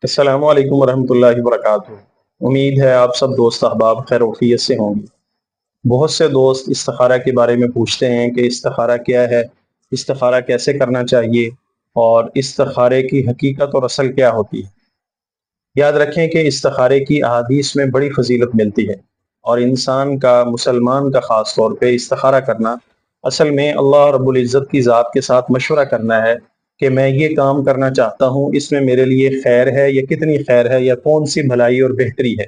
अस्सलामु अलैकुम वरहमतुल्लाहि वबरकातुहू। उम्मीद है आप सब दोस्त अहबाब खैर वफ़ियत से होंगे। बहुत से दोस्त इस्तिखारा के बारे में पूछते हैं कि इस्तिखारा क्या है, इस्तिखारा कैसे करना चाहिए और इस्तिखारे की हकीकत और असल क्या होती है। याद रखें कि इस्तिखारे की अहादीस में बड़ी फजीलत मिलती है और इंसान का, मुसलमान का ख़ास तौर पे इस्तिखारा करना असल में अल्लाह रब्बुल इज़्ज़त की ज़ात के साथ मशवरा करना है कि मैं ये काम करना चाहता हूँ, इसमें मेरे लिए खैर है या कितनी खैर है या कौन सी भलाई और बेहतरी है।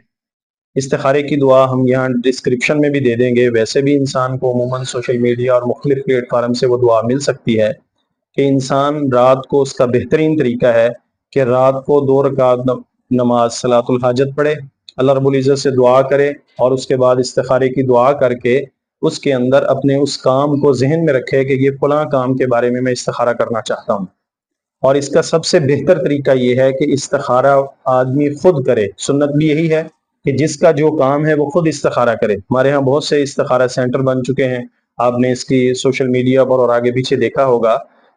इस्तिखारे की दुआ हम यहाँ डिस्क्रिप्शन में भी दे देंगे। वैसे भी इंसान को अमूमन सोशल मीडिया और मुख्तलिफ प्लेटफार्म से वो दुआ मिल सकती है कि इंसान रात को, उसका बेहतरीन तरीका है कि रात को 2 रकात नमाज सलातुल हाजत पढ़े, अल्लाह रब्बुल इज़्ज़त से दुआ करे और उसके बाद इस्तिखारे की दुआ करके उसके अंदर अपने उस काम को जहन में रखे कि ये फलां काम के बारे में मैं इस्तिखारा करना चाहता हूँ। और इसका सबसे बेहतर तरीका ये है कि इस्तिखारा आदमी खुद करे। सुन्नत भी यही है कि जिसका जो काम है वो खुद इस्तिखारा करे। हमारे यहाँ बहुत से इस्तिखारा सेंटर बन चुके हैं, आपने इसकी सोशल मीडिया पर और आगे पीछे देखा होगा।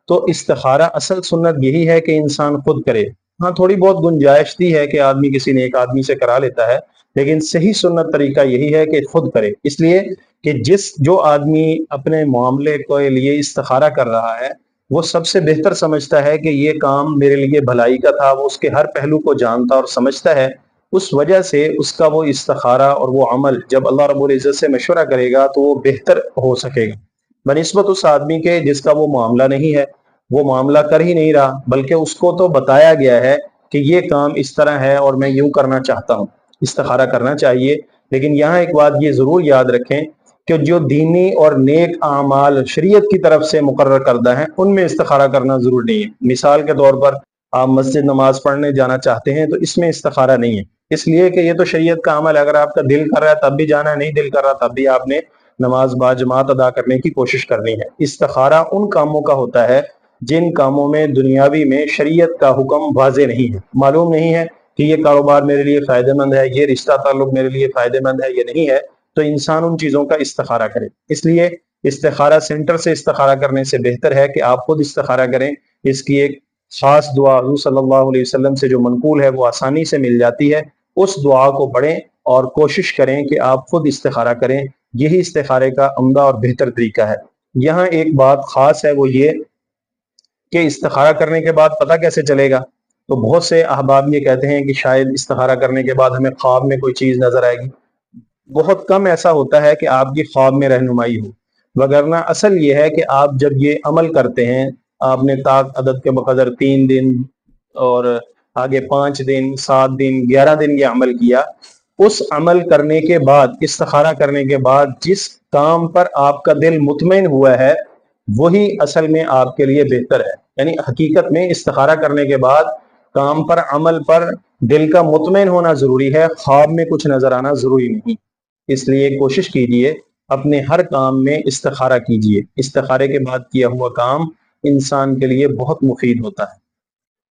तो इस्तिखारा असल सुन्नत यही है कि इंसान खुद करे। हाँ, थोड़ी बहुत गुंजाइश दी है कि आदमी किसी ने एक आदमी से करा लेता है, लेकिन सही सुन्नत तरीका यही है कि खुद करे। इसलिए कि जो आदमी अपने मामले के लिए इस्तिखारा कर रहा है वो सबसे बेहतर समझता है कि ये काम मेरे लिए भलाई का था, वो उसके हर पहलू को जानता और समझता है। उस वजह से उसका वो इस्तिखारा और वो अमल जब अल्लाह रब्बुल इज़्ज़त से मशवरा करेगा तो वो बेहतर हो सकेगा बनिस्बत उस आदमी के जिसका वो मामला नहीं है, वो मामला कर ही नहीं रहा, बल्कि उसको तो बताया गया है कि ये काम इस तरह है और मैं यूं करना चाहता हूँ, इस्तिखारा करना चाहिए। लेकिन यहाँ एक बात ये ज़रूर याद रखें कि जो दीनी और नेक आमाल शरीयत की तरफ से मुकर्रर करदा है उनमें इस्तिखारा करना जरूरी नहीं है। मिसाल के तौर पर आप मस्जिद नमाज पढ़ने जाना चाहते हैं तो इसमें इस्तिखारा नहीं है, इसलिए कि ये तो शरीयत का अमल है। अगर आपका दिल कर रहा है तब भी जाना है, नहीं दिल कर रहा तब भी आपने नमाज बाजमात अदा करने की कोशिश करनी है। इस्तिखारा उन कामों का होता है जिन कामों में दुनियावी में शरीयत का हुक्म वाजे नहीं है, मालूम नहीं है कि ये कारोबार मेरे लिए फायदेमंद है, ये रिश्ता ताल्लुक मेरे लिए फायदेमंद है, ये नहीं है, तो इंसान उन चीजों का इस्तिखारा करे। इसलिए इस्तिखारा सेंटर से इस्तिखारा करने से बेहतर है कि आप खुद इस्तिखारा करें। इसकी एक खास दुआ हुज़ूर सल्लल्लाहु अलैहि वसल्लम से जो मनकूल है वो आसानी से मिल जाती है, उस दुआ को पढ़ें और कोशिश करें कि आप खुद इस्तिखारा करें। यही इस्तिखारे का उम्दा और बेहतर तरीका है। यहाँ एक बात खास है वो ये कि इस्तिखारा करने के बाद पता कैसे चलेगा। तो बहुत से अहबाब ये कहते हैं कि शायद इस्तिखारा करने के बाद हमें ख्वाब में कोई चीज नजर आएगी। बहुत कम ऐसा होता है कि आपकी ख्वाब में रहनुमाई हो, वगरना असल ये है कि आप जब ये अमल करते हैं, आपने ताक अदद के बकदर 3 दिन और आगे 5 दिन, 7 दिन, 11 दिन ये अमल किया। उस अमल करने के बाद, इस्तिखारा करने के बाद जिस काम पर आपका दिल मुतमईन हुआ है वही असल में आपके लिए बेहतर है। यानी हकीकत में इस्तिखारा करने के बाद काम पर, अमल पर दिल का मुतमईन होना जरूरी है, ख्वाब में कुछ नजर आना जरूरी नहीं। इसलिए कोशिश कीजिए, अपने हर काम में इस्तिखारा कीजिए। इस्तिखारे के बाद किया हुआ काम इंसान के लिए बहुत मुफीद होता है।